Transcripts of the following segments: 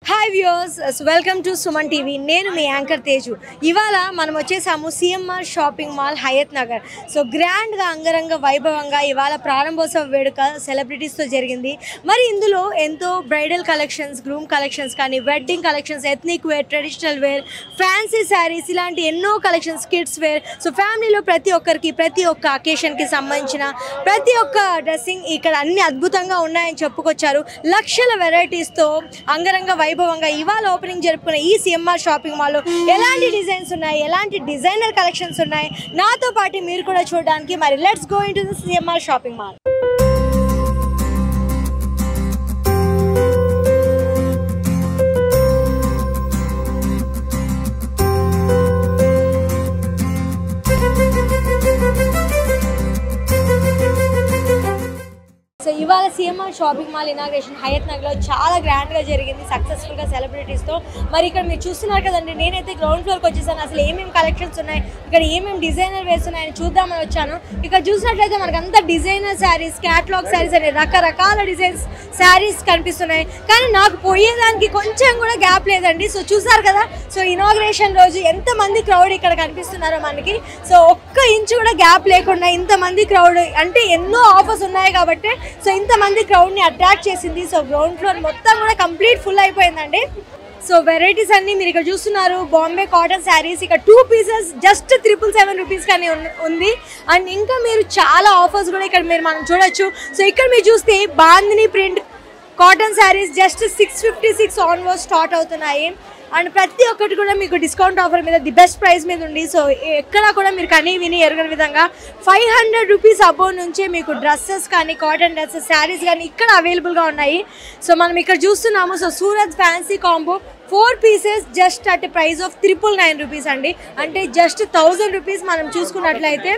Hi viewers, welcome to Suman TV. నేను మీ anchor Teju. ఇవాళ మనం వచ్చేసాము CMR shopping mall Hayath Nagar. So గ్రాండ్గా అంగరంగ వైభవంగా ఇవాళ ప్రారంభోత్సవ వేడుక సెలబ్రిటీస్తో జరిగింది. మరి ఇందులో ఎంతో బ్రైడల్ కలెక్షన్స్, గ్రూమ్ కలెక్షన్స్ కానీ, wedding collections, ethnic wear, traditional wear, fancy sarees, ఇలాంటి ఎన్నో కలెక్షన్స్, కిడ్స్ వేర్. సో ఫ్యామిలీలో ప్రతి ఒక్కరికి ప్రతి ఒక్క అకేషన్కి సంబంధించిన ప్రతి ఒక్క డ్రెస్సింగ్ ఇక్కడ అన్ని అద్భుతంగా ఉన్నాయని చెప్పుకొచ్చారు. లక్షల వెరైటీస్తో అంగరంగ వైభవంగా ఇవాళ ఓపెనింగ్ జరుపుకున్న ఈ సిఎంఆర్ షాపింగ్ మాల్లో ఎలాంటి డిజైన్స్ ఉన్నాయి, ఎలాంటి డిజైనర్ కలెక్షన్స్ ఉన్నాయి, నాతో పాటు మీరు కూడా చూడడానికి మరి let's go into the CMR shopping mall. So ఇవాళ సిఎంఆర్ షాపింగ్ మాల్ ఇనాగ్రేషన్ హయత్ నగర్లో చాలా గ్రాండ్గా జరిగింది, సక్సెస్ఫుల్గా సెలబ్రిటీస్తో. మరి ఇక్కడ మీరు చూస్తున్నారు కదండి, నేనైతే గ్రౌండ్ ఫ్లోర్కి వచ్చేసాను. అసలు ఏమేమి కలెక్షన్స్ ఉన్నాయి, ఇక్కడ ఏమేమి డిజైనర్ వేర్స్ ఉన్నాయని చూద్దామని వచ్చాను. ఇక్కడ చూసినట్లయితే మనకు అంతా డిజైనర్ శారీస్, క్యాటలాగ్ శారీస్ అనే రకరకాల డిజైన్స్ శారీస్ కనిపిస్తున్నాయి. కానీ నాకు పోయేదానికి కొంచెం కూడా గ్యాప్ లేదండి. సో చూసారు కదా, సో ఇనాగ్రేషన్ రోజు ఎంతమంది క్రౌడ్ ఇక్కడ కనిపిస్తున్నారో మనకి. సో ఒక్క ఇంచు కూడా గ్యాప్ లేకుండా ఇంతమంది క్రౌడ్ అంటే ఎన్నో ఆఫర్స్ ఉన్నాయి కాబట్టి సో ఇంతమంది క్రౌడ్ని అట్రాక్ట్ చేసింది. సో గ్రౌండ్ ఫ్లోర్ మొత్తం కూడా కంప్లీట్ ఫుల్ అయిపోయిందండి. సో వెరైటీస్ అన్ని మీరు ఇక్కడ చూస్తున్నారు. బాంబే కాటన్ శారీస్ ఇక్కడ 2 పీసెస్ జస్ట్ 777 రూపీస్ కానీ ఉంది. అండ్ ఇంకా మీరు చాలా ఆఫర్స్ కూడా ఇక్కడ మనం చూడొచ్చు. సో ఇక్కడ మీరు చూస్తే bandhani print cotton saris just 656 onward start అవుతున్నాయి. అండ్ ప్రతి ఒక్కటి కూడా మీకు డిస్కౌంట్ ఆఫర్ మీద ది బెస్ట్ ప్రైస్ మీద ఉంది. సో ఎక్కడ కూడా మీరు కనీ విని ఎరగని విధంగా 500 రూపీస్ అబోవ్ నుంచే మీకు డ్రెస్సెస్ కానీ, కాటన్ డ్రెస్సెస్, శారీస్ కానీ ఇక్కడ అవైలబుల్గా ఉన్నాయి. సో మనం ఇక్కడ చూస్తున్నాము. So Surat fancy combo 4 pieces just at price of 999 rupees అండి. అంటే జస్ట్ 1000 రూపీస్ మనం చూసుకున్నట్లయితే.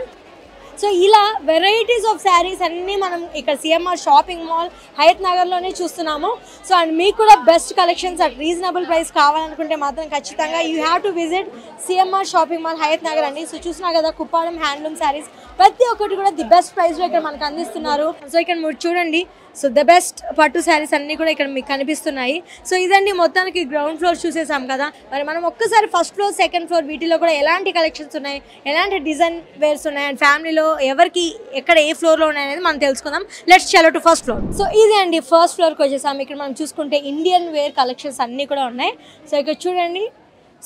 సో ఇలా వెరైటీస్ ఆఫ్ శారీస్ అన్నీ మనం ఇక్కడ సిఎంఆర్ షాపింగ్ మాల్ హయత్ నగర్లోనే చూస్తున్నాము. సో అండ్ మీకు కూడా best collections at reasonable price కావాలనుకుంటే మాత్రం ఖచ్చితంగా you have to visit CMR shopping mall Hayath Nagar అండి. సో చూసినా కదా, కుప్పాలం హ్యాండ్లూమ్ శారీస్ ప్రతి ఒక్కటి కూడా ది బెస్ట్ ప్రైస్లో ఇక్కడ మనకు అందిస్తున్నారు. సో ఇక్కడ మీరు చూడండి, సో ద బెస్ట్ పట్టు శారీస్ అన్నీ కూడా ఇక్కడ మీకు కనిపిస్తున్నాయి. సో ఇదండి మొత్తానికి గ్రౌండ్ ఫ్లోర్ చూసేసాం కదా. మరి మనం ఒక్కసారి ఫస్ట్ ఫ్లోర్, సెకండ్ ఫ్లోర్ వీటిలో కూడా ఎలాంటి కలెక్షన్స్ ఉన్నాయి, ఎలాంటి డిజైన్ వేర్స్ ఉన్నాయి, అండ్ ఫ్యామిలీలో ఎవరికి ఎక్కడ ఏ ఫ్లోర్లో ఉన్నాయి అనేది మనం తెలుసుకుందాం. లెట్స్ చలో టు ఫస్ట్ ఫ్లోర్. సో ఇదే అండి ఫస్ట్ ఫ్లోర్కి వచ్చేసాం. ఇక్కడ మనం చూసుకుంటే ఇండియన్ వేర్ కలెక్షన్స్ అన్నీ కూడా ఉన్నాయి. సో ఇక్కడ చూడండి,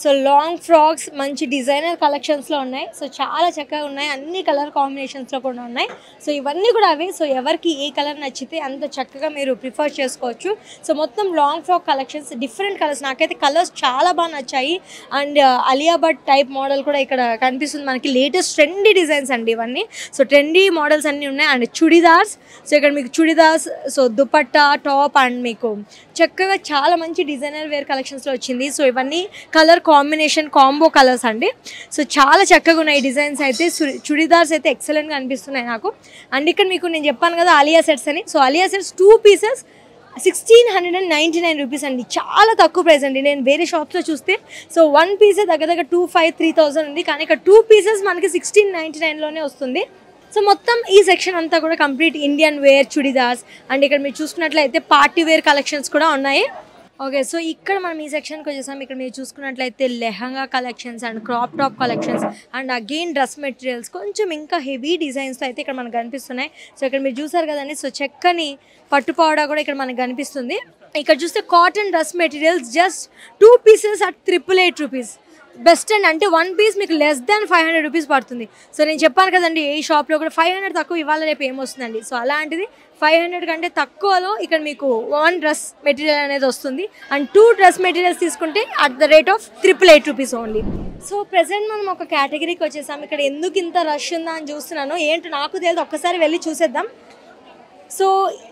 సో లాంగ్ ఫ్రాక్స్ మంచి డిజైనర్ కలెక్షన్స్లో ఉన్నాయి. సో చాలా చక్కగా ఉన్నాయి, అన్ని కలర్ కాంబినేషన్స్లో కూడా ఉన్నాయి. సో ఇవన్నీ కూడా అవి. సో ఎవరికి ఏ కలర్ నచ్చితే అంత చక్కగా మీరు ప్రిఫర్ చేసుకోవచ్చు. సో మొత్తం long frock collections, different colours, నాకైతే కలర్స్ చాలా బాగా నచ్చాయి. And Alia Bhatt type model కూడా ఇక్కడ కనిపిస్తుంది మనకి. లేటెస్ట్ ట్రెండీ డిజైన్స్ అండి ఇవన్నీ. సో ట్రెండీ మోడల్స్ అన్నీ ఉన్నాయి. అండ్ చుడిదార్స్, సో ఇక్కడ మీకు churidars, so dupatta, top, and మీకు చక్కగా చాలా మంచి డిజైనర్ వేర్ కలెక్షన్స్లో వచ్చింది. సో ఇవన్నీ కలర్ కాంబినేషన్ కాంబో కలర్స్ అండి. సో చాలా చక్కగా ఉన్నాయి డిజైన్స్ అయితే. చుడిదార్స్ అయితే ఎక్సలెంట్గా అనిపిస్తున్నాయి నాకు. అండ్ ఇక్కడ మీకు నేను చెప్పాను కదా అలియా సెట్స్ అని. So Alia sets 2 pieces 1699 rupees అండి. చాలా తక్కువ ప్రైస్ అండి. నేను వేరే షాప్స్లో చూస్తే సో 1 పీసే దగ్గర 2500-3000 ఉంది. కానీ ఇక్కడ 2 పీసెస్ మనకి 1699లోనే వస్తుంది. సో మొత్తం ఈ సెక్షన్ అంతా కూడా complete Indian wear churidars. And ఇక్కడ మీరు చూసుకున్నట్లయితే పార్టీ వేర్ కలెక్షన్స్ కూడా ఉన్నాయి. ఓకే, సో ఇక్కడ మనం ఈ సెక్షన్కి వచ్చేసాం. ఇక్కడ మీరు చూసుకున్నట్లయితే lehenga collections and crop top collections and again dress materials కొంచెం ఇంకా హెవీ డిజైన్స్తో అయితే ఇక్కడ మనకు కనిపిస్తున్నాయి. సో ఇక్కడ మీరు చూసారు కదండి, సో చక్కని పట్టుపావడా కూడా ఇక్కడ మనకు కనిపిస్తుంది. ఇక్కడ చూస్తే cotton dress materials just 2 pieces at 888 rupees. Best and అంటే 1 పీస్ మీకు లెస్ దాన్ 500 రూపీస్ పడుతుంది. సో నేను చెప్పాను కదండి, ఏ షాప్లో కూడా 500 తక్కువ ఇవాళ రేపు ఏమొస్తుందండి. సో అలాంటిది 500 కంటే తక్కువలో ఇక్కడ మీకు 1 డ్రెస్ మెటీరియల్ అనేది వస్తుంది. అండ్ 2 డ్రెస్ మెటీరియల్స్ తీసుకుంటే at the rate of 888 rupees only. So present మనం ఒక కేటగిరీకి వచ్చేసాం. ఇక్కడ ఎందుకు ఇంత రష్ ఉందా అని చూస్తున్నాను. ఏంటో నాకు తెలియదు, ఒక్కసారి వెళ్ళి చూసేద్దాం. సో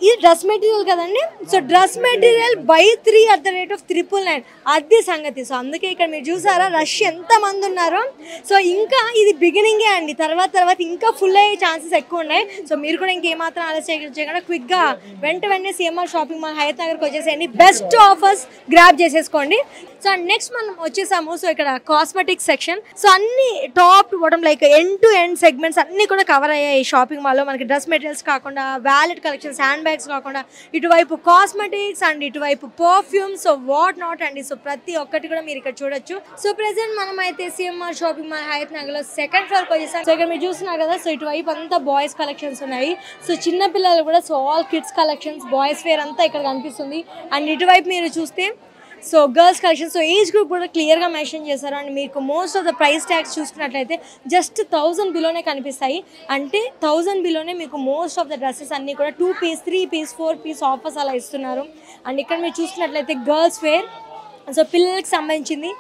ఇది డ్రెస్ మెటీరియల్ కదండి. So dress material by 3 at the rate of 999, అది సంగతి. సో అందుకే ఇక్కడ మీరు చూసారా రష్ ఎంతమంది ఉన్నారో. సో ఇంకా ఇది బిగినింగే అండి, తర్వాత ఇంకా ఫుల్ అయ్యే ఛాన్సెస్ ఎక్కువ ఉన్నాయి. సో మీరు కూడా ఇంకేమాత్రం ఆలస్యం చేయకుండా క్విక్గా వెంటనే సిఎంఆర్ షాపింగ్ మాల్ హయత్ నగర్కి వచ్చేసేయండి. బెస్ట్ ఆఫర్స్ గ్రాబ్ చేసేసుకోండి. సో నెక్స్ట్ మనం వచ్చేసాము. సో ఇక్కడ కాస్మెటిక్ సెక్షన్. సో అన్ని top bottom like end to end segments అన్ని కూడా కవర్ అయ్యాయి ఈ షాపింగ్ మాల్లో. మనకి డ్రెస్ మెటీరియల్స్ కాకుండా వ్యాలెట్ కలెక్షన్స్, హ్యాండ్ బ్యాగ్స్ కాకుండా ఇటువైపు కాస్మెటిక్స్ అండ్ ఇటువైపు పర్ఫ్యూమ్స్, సో వాట్ నాట్ అండి. సో ప్రతి ఒక్కటి కూడా మీరు ఇక్కడ చూడొచ్చు. సో ప్రెసెంట్ మనం అయితే CMR shopping mall Hayath Nagar లో సెకండ్ ఫ్లోర్ కి వచ్చేసాం. సో ఇక్కడ మీరు చూస్తున్నారు కదా, సో ఇటువైపు అంతా బాయ్స్ కలెక్షన్స్ ఉన్నాయి. సో చిన్న పిల్లలు కూడా, so all kids collections, boys wear అంతా ఇక్కడ కనిపిస్తుంది. అండ్ ఇటువైపు మీరు చూస్తే so girls collection, so age group కూడా క్లియర్గా మెన్షన్ చేశారు. అండ్ మీకు most of the price tags చూసుకున్నట్లయితే జస్ట్ 1000 బిలోనే కనిపిస్తాయి. అంటే 1000 బిలోనే మీకు మోస్ట్ ఆఫ్ ద డ్రెస్సెస్ అన్నీ కూడా 2 పీస్, 3 పీస్, 4 పీస్ ఆఫర్స్ అలా ఇస్తున్నారు. అండ్ ఇక్కడ మీరు చూసుకున్నట్లయితే గర్ల్స్ వేర్, సో పిల్లలకి సంబంధించింది,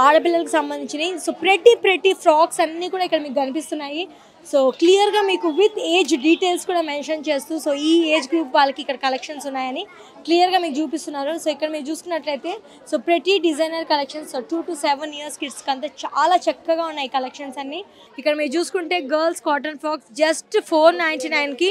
ఆడపిల్లలకి సంబంధించినవి, సో ప్రతి ఫ్రాక్స్ అన్నీ కూడా ఇక్కడ మీకు కనిపిస్తున్నాయి. సో క్లియర్గా మీకు విత్ ఏజ్ డీటెయిల్స్ కూడా మెన్షన్ చేస్తూ, సో ఈ ఏజ్ గ్రూప్ వాళ్ళకి ఇక్కడ కలెక్షన్స్ ఉన్నాయని క్లియర్గా మీకు చూపిస్తున్నారు. సో ఇక్కడ మీరు చూసుకున్నట్లయితే సో ప్రతి designer collections, so 2 to 7 years కిడ్స్కి అంతా చాలా చక్కగా ఉన్నాయి కలెక్షన్స్ అన్నీ. ఇక్కడ మీరు చూసుకుంటే గర్ల్స్ కాటన్ ఫ్రాక్స్ జస్ట్ 499కి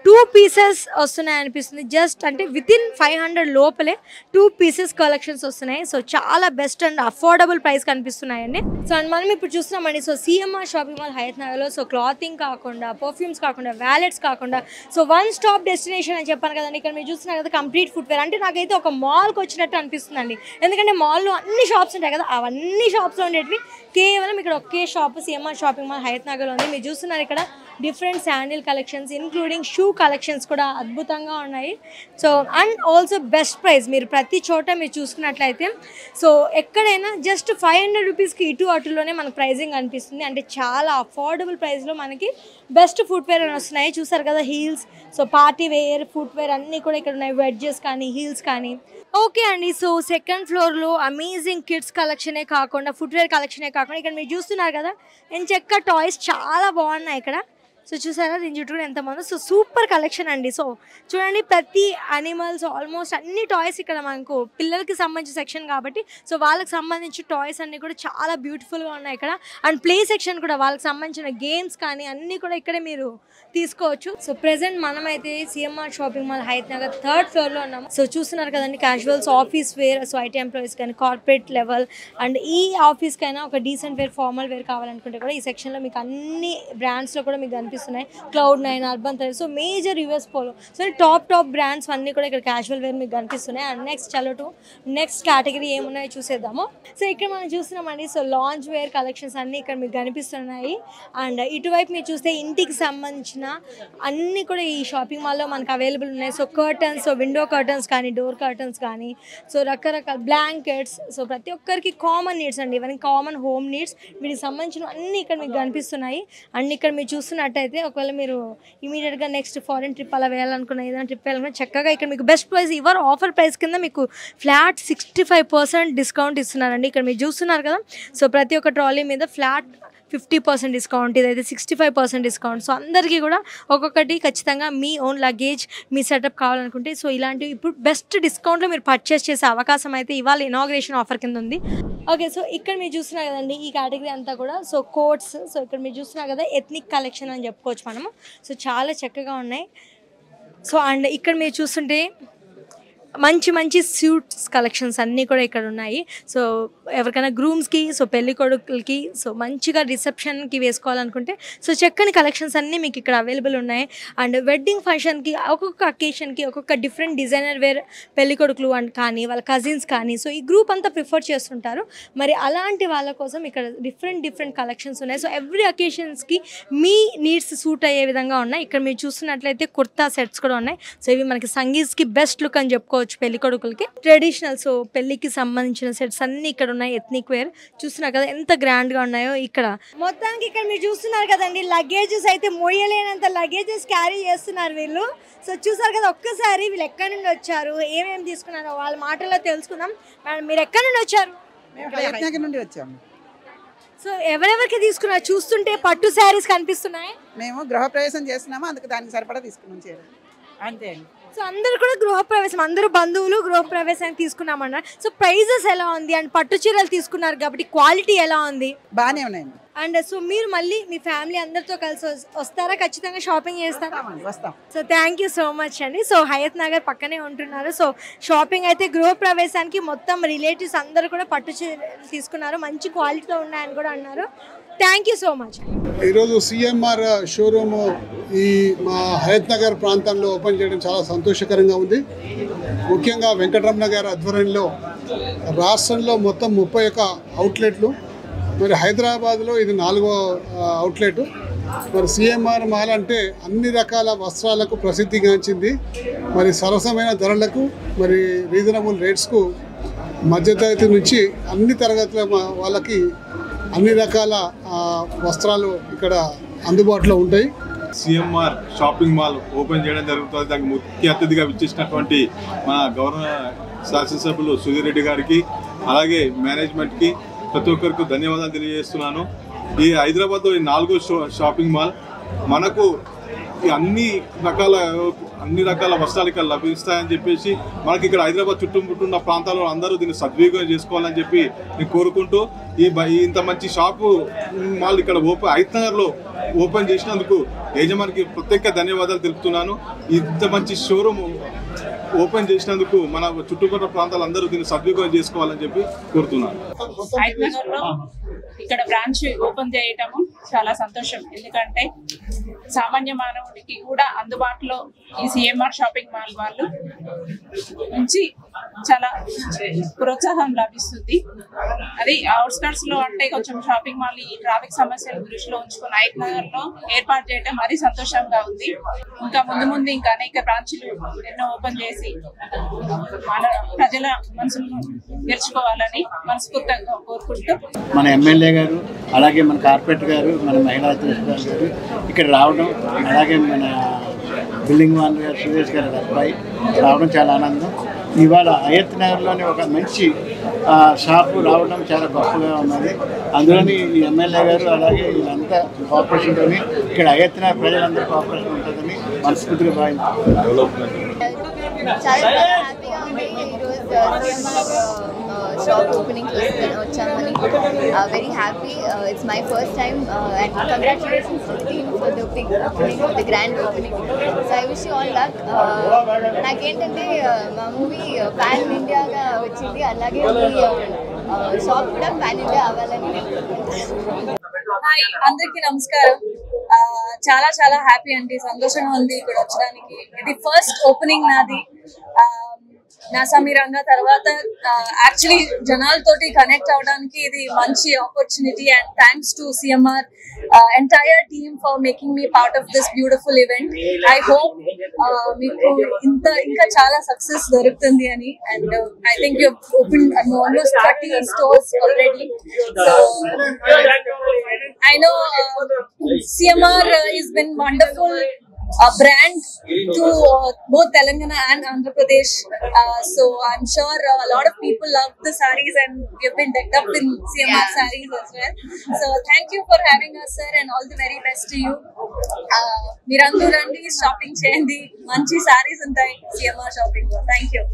2 పీసెస్ వస్తున్నాయి అనిపిస్తుంది. జస్ట్ అంటే వితిన్ 500 లోపలే 2 పీసెస్ కలెక్షన్స్ వస్తున్నాయి. సో చాలా బెస్ట్ అండ్ అఫోర్డబుల్ ప్రైస్ కనిపిస్తున్నాయండి. సో అండ్ మనం ఇప్పుడు చూస్తున్నామండి, సో సిఎంఆర్ షాపింగ్ మాల్ హయత్ నగర్లో సో క్లాతింగ్ కాకుండా, పర్ఫ్యూమ్స్ కాకుండా, వ్యాలెట్స్ కాకుండా, సో వన్ స్టాప్ డెస్టినేషన్ అని చెప్పాను కదండి. ఇక్కడ మీరు చూస్తున్నారు కదా కంప్లీట్ ఫుట్వేర్. అంటే నాకైతే ఒక మాల్కి వచ్చినట్టు అనిపిస్తుందండి. ఎందుకంటే మాల్లో అన్ని షాప్స్ ఉంటాయి కదా, అవన్నీ షాప్స్లో ఉండేటివి కేవలం ఇక్కడ ఒకే షాప్ సిఎంఆర్ షాపింగ్ మాల్ హయత్ నగర్లో ఉంది. మీరు చూస్తున్నారు ఇక్కడ different sandal collections including shoe collections కూడా అద్భుతంగా ఉన్నాయి. So and also best price. మీరు ప్రతి చోట మీరు చూసుకున్నట్లయితే సో ఎక్కడైనా జస్ట్ 500 రూపీస్కి ఇటు అటులోనే మనకు ప్రైజింగ్ అనిపిస్తుంది. అంటే చాలా అఫోర్డబుల్ ప్రైస్లో మనకి బెస్ట్ ఫుట్వేర్ అని వస్తున్నాయి. చూసారు కదా heels, so party wear footwear అన్నీ కూడా ఇక్కడ ఉన్నాయి. వెడ్జెస్ కానీ, హీల్స్ కానీ. ఓకే అండి, సో సెకండ్ ఫ్లోర్లో అమేజింగ్ కిడ్స్ కలెక్షనే కాకుండా, ఫుట్వేర్ కలెక్షనే కాకుండా ఇక్కడ మీరు చూస్తున్నారు కదా ఎంచక్క టాయ్స్ చాలా బాగున్నాయి ఇక్కడ. సో చూసారా దీని చుట్టూ ఎంతమంది, సో సూపర్ కలెక్షన్ అండి. సో చూడండి ప్రతి అనిమల్స్ ఆల్మోస్ట్ అన్ని టాయ్స్ ఇక్కడ మనకు పిల్లలకి సంబంధించిన సెక్షన్ కాబట్టి సో వాళ్ళకి సంబంధించి టాయ్స్ అన్నీ కూడా చాలా బ్యూటిఫుల్గా ఉన్నాయి ఇక్కడ. అండ్ ప్లే సెక్షన్ కూడా వాళ్ళకి సంబంధించిన గేమ్స్ కానీ అన్నీ కూడా ఇక్కడే మీరు తీసుకోవచ్చు. సో ప్రెసెంట్ మనమైతే CMR shopping mall Hayath Nagar 3rd ఫ్లోర్లో ఉన్నాము. సో చూస్తున్నారు కదండి casuals, office wear, so IT employees కానీ, కార్పొరేట్ లెవెల్ అండ్ ఈ ఆఫీస్కైనా ఒక డీసెంట్ వేర్, ఫార్మల్ వేర్ కావాలనుకుంటే కూడా ఈ సెక్షన్లో మీకు అన్ని బ్రాండ్స్లో కూడా మీకు కనిపిస్తున్నాయి. Cloud9, urban thread, so major US polo, so top brands అన్నీ కూడా ఇక్కడ క్యాజువల్ వేర్ మీకు కనిపిస్తున్నాయి. అండ్ నెక్స్ట్ కేటగిరీ ఏమున్నాయో చూసేద్దాము. సో ఇక్కడ మనం చూస్తున్నామండి, సో లాంచ్ వేర్ కలెక్షన్స్ అన్నీ ఇక్కడ మీకు కనిపిస్తున్నాయి. అండ్ ఇటువైపు మీరు చూస్తే ఇంటికి సంబంధించిన అన్నీ కూడా ఈ షాపింగ్ మాల్లో మనకు అవైలబుల్ ఉన్నాయి. So curtains, so window curtains కానీ, డోర్ కర్టన్స్ కానీ, సో రకరకాల బ్లాంకెట్స్, సో ప్రతి ఒక్కరికి కామన్ నీడ్స్ అండి, ఇవన్నీ కామన్ హోమ్ నీడ్స్, వీటికి సంబంధించిన అన్నీ ఇక్కడ మీకు కనిపిస్తున్నాయి. అండ్ ఇక్కడ మీరు చూస్తున్నట్టయితే ఒకవేళ మీరు ఇమీడియట్గా నెక్స్ట్ ఫారెన్ ట్రిప్ అలా వేయాలనుకున్న, ఏదైనా ట్రిప్ వేయాలనుకున్న చక్కగా ఇక్కడ మీకు బెస్ట్ ప్రైస్ ఇవ్వరు, ఆఫర్ ప్రైస్ కింద మీకు ఫ్లాట్ 65% డిస్కౌంట్ ఇస్తున్నారండి. ఇక్కడ మీరు చూస్తున్నారు కదా, సో ప్రతి ఒక్క ట్రాలీ మీద ఫ్లాట్ 50% డిస్కౌంట్, ఇదైతే 65% డిస్కౌంట్. సో అందరికీ కూడా ఒక్కొక్కటి ఖచ్చితంగా మీ ఓన్ లగేజ్, మీ సెటప్ కావాలనుకుంటే సో ఇలాంటివి ఇప్పుడు బెస్ట్ డిస్కౌంట్లో మీరు పర్చేస్ చేసే అవకాశం అయితే ఇవాళ ఇనాగ్రేషన్ ఆఫర్ కింద ఉంది. ఓకే, సో ఇక్కడ మీరు చూస్తున్నారు కదండి ఈ కేటగిరీ అంతా కూడా సో కోట్స్, సో ఇక్కడ మీరు చూస్తున్నారు కదా ఎథ్నిక్ కలెక్షన్ అని చెప్పుకోవచ్చు మనము. సో చాలా చక్కగా ఉన్నాయి. సో అండ్ ఇక్కడ మీరు చూస్తుంటే మంచి సూట్స్ కలెక్షన్స్ అన్నీ కూడా ఇక్కడ ఉన్నాయి. సో ఎవరికైనా గ్రూమ్స్కి, సో పెళ్లి కొడుకులకి, సో మంచిగా రిసెప్షన్కి వేసుకోవాలనుకుంటే సో చక్కని కలెక్షన్స్ అన్నీ మీకు ఇక్కడ అవైలబుల్ ఉన్నాయి. అండ్ వెడ్డింగ్ ఫంక్షన్కి ఒక్కొక్క అకేషన్కి ఒక్కొక్క డిఫరెంట్ డిజైనర్ వేర్ పెళ్లి కొడుకులు అండ్ కానీ వాళ్ళ కజిన్స్ కానీ సో ఈ గ్రూప్ అంతా ప్రిఫర్ చేస్తుంటారు. మరి అలాంటి వాళ్ళ కోసం ఇక్కడ డిఫరెంట్ కలెక్షన్స్ ఉన్నాయి. సో ఎవ్రీ అకేషన్స్కి మీ నీడ్స్ సూట్ అయ్యే విధంగా ఉన్నాయి. ఇక్కడ మీరు చూస్తున్నట్లయితే కుర్తా సెట్స్ కూడా ఉన్నాయి. సో ఇవి మనకి సంగీత్కి బెస్ట్ లుక్ అని చెప్పుకోవచ్చు. పెళ్లి కొడుకులకి ట్రెడిషనల్, సో పెళ్లికి సంబంధించిన సెట్స్ అన్ని ఇక్కడ ఉన్నాయి. ఎథ్నిక్ వేర్ చూస్తున్నారు కదా ఎంత గ్రాండ్ గా ఉన్నాయో. ఇక్కడ మొత్తానికి ఇక్కడ మీరు చూస్తున్నారు కదండి లగేజెస్ అయితే మోయలేనంత లగేజెస్ క్యారీ చేస్తున్నారు వీళ్ళు. సో చూసారు కదా, ఒక్కసారి వీళ్ళు ఎక్కడి నుండి వచ్చారు, ఏమేమి తీసుకున్నారో వాళ్ళ మాటల్లో తెలుసుకుందాం. మీరు ఎక్కడి నుండి వచ్చారు? నుండి వచ్చాము. సో ఎవరెవరికి తీసుకున్నారు? చూస్తుంటే పట్టు శారీస్ కనిపిస్తున్నాయి. మేము గృహప్రవేశం చేస్తున్నాము, అందుకు దానికి సరిపడా తీసుకున్నాం చీర అంతే అండి. సో అందరు కూడా గృహప్రవేశం, అందరూ బంధువులు గృహప్రవేశానికి తీసుకున్నామన్నారు. సో ప్రైజెస్ ఎలా ఉంది? అండ్ పట్టు చీరలు తీసుకున్నారు కాబట్టి క్వాలిటీ ఎలా ఉంది? బాగానే ఉన్నాయండి. అండ్ సో మీరు మళ్ళీ మీ ఫ్యామిలీ అందరితో కలిసి వస్తారా? ఖచ్చితంగా షాపింగ్ చేస్తారా? వస్తాం. So thank you so much అండి. సో హయత్ నగర్ పక్కనే ఉంటున్నారు. సో షాపింగ్ అయితే గృహప్రవేశానికి మొత్తం రిలేటివ్స్ అందరూ కూడా పట్టు చీరలు తీసుకున్నారు, మంచి క్వాలిటీతో ఉన్నాయని కూడా అన్నారు. Thank you so much. ఈరోజు సిఎంఆర్ షోరూమ్ ఈ మా హయత్ నగర్ ప్రాంతంలో ఓపెన్ చేయడం చాలా సంతోషకరంగా ఉంది. ముఖ్యంగా వెంకటరమణ గారి ఆధ్వర్యంలో రాష్ట్రంలో మొత్తం 31 అవుట్లెట్లు, మరి హైదరాబాద్లో ఇది 4వ అవుట్లెట్. మరి సిఎంఆర్ మాల్ అంటే అన్ని రకాల వస్త్రాలకు ప్రసిద్ధిగాంచింది. మరి సరసమైన ధరలకు, మరి రీజనబుల్ రేట్స్కు మధ్యతరగతి నుంచి అన్ని తరగతుల వాళ్ళకి అన్ని రకాల వస్త్రాలు ఇక్కడ అందుబాటులో ఉంటాయి. సిఎంఆర్ షాపింగ్ మాల్ ఓపెన్ చేయడం జరుగుతుంది. దానికి ముఖ్య అతిథిగా విచ్చేసినటువంటి మన గౌరవ శాసనసభ్యులు సుధీర్ రెడ్డి గారికి, అలాగే మేనేజ్మెంట్కి ప్రతి ఒక్కరికి ధన్యవాదాలు తెలియజేస్తున్నాను. ఈ హైదరాబాద్లో ఈ 4వ షాపింగ్ మాల్ మనకు అన్ని రకాల వస్త్రాలు ఇక్కడ లభిస్తాయని చెప్పేసి మనకి ఇక్కడ హైదరాబాద్ చుట్టుముట్టున్న ప్రాంతాల్లో అందరూ దీన్ని సద్వినియోగం చేసుకోవాలని చెప్పి నేను కోరుకుంటూ ఇంత మంచి షాపు మాల్ ఇక్కడ హయత్ నగర్లో ఓపెన్ చేసినందుకు యజమానికి ప్రత్యేక ధన్యవాదాలు తెలుపుతున్నాను. ఇంత మంచి షోరూమ్ ఓపెన్ చేసినందుకు మన చుట్టుపక్కల ప్రాంతాలు అందరూ దీన్ని సద్వినియోగం చేసుకోవాలని చెప్పి కోరుతున్నాను. హయత్ నగర్లో ఇక్కడ బ్రాంచ్ ఓపెన్ చేయటము చాలా సంతోషం. ఎందుకంటే సామాన్య మానవుడికి కూడా అందుబాటులో ఈ సిఎంఆర్ షాపింగ్ మాల్ వాళ్ళు నుంచి చాలా ప్రోత్సాహం లభిస్తుంది. అది అవుట్స్కట్స్ లో అంటే కొంచెం షాపింగ్ మాల్ ఈ ట్రాఫిక్ సమస్యలు దృష్టిలో ఉంచుకుని హయత్ నగర్ లో ఏర్పాటు చేయడం మరీ సంతోషంగా ఉంది. ఇంకా ముందు ఇంకా అనేక బ్రాంచ్లు ఎన్నో ఓపెన్ చేసి మన ప్రజల మనసులను గెలుచుకోవాలని మనస్ఫూర్తిగా కోరుకుంటూ మన ఎమ్మెల్యే గారు, అలాగే మన కార్పొరేటర్ గారు, మన మహిళా అధ్యక్షురాలు గారు ఇక్కడ రావడం, అలాగే మన బిల్డింగ్ వాన్ గారు సురేష్ గారు అబ్బాయి రావడం చాలా ఆనందం. ఇవాళ హయత్ నగర్లోని ఒక మంచి షాపు రావడం చాలా గొప్పగా ఉన్నది. అందులోని ఈ ఎమ్మెల్యే గారు అలాగే వీళ్ళంతా కోఆపరేషన్తో ఇక్కడ హయత్ నగర్ ప్రజలందరూ కోఆపరేషన్ ఉంటుందని మనస్ఫూర్తిగా భావించారు. చాలా హ్యాపీగా ఉంది ఈరోజు సిఎంఆర్ షాప్ ఓపెనింగ్ వచ్చామని. Very happy. It's my first time and congratulations to the team for the big opening, the grand opening. So I wish you all luck. నాకేంటంటే మా మూవీ పాన్ ఇండియాగా వచ్చింది, అలాగే మీ షాప్ కూడా పాన్ ఇండియా అవ్వాలని నేను. హాయ్, అందరికీ నమస్కారం. చాలా చాలా హ్యాపీ అండి, సంతోషంగా ఉంది ఇక్కడ వచ్చడానికి. ఇది ఫస్ట్ ఓపెనింగ్ నాది నాసామిరంగా. తర్వాత యాక్చువల్లీ జనాలతోటి కనెక్ట్ అవడానికి ఇది మంచి opportunity. And thanks to CMR entire team for making me part of this beautiful event. I hope మీకు ఇంకా చాలా సక్సెస్ దొరుకుతుంది అని. And I think you open almost 30 stores already. So I know CMR has been wonderful brand to both Telangana and Andhra Pradesh. So I'm sure a lot of people love the sarees and we've been decked up in CMR sarees as well. So thank you for having us, sir, and all the very best to you. Mirandu Randi shopping cheyandi, manchi sarees untai CMR shopping. Thank you.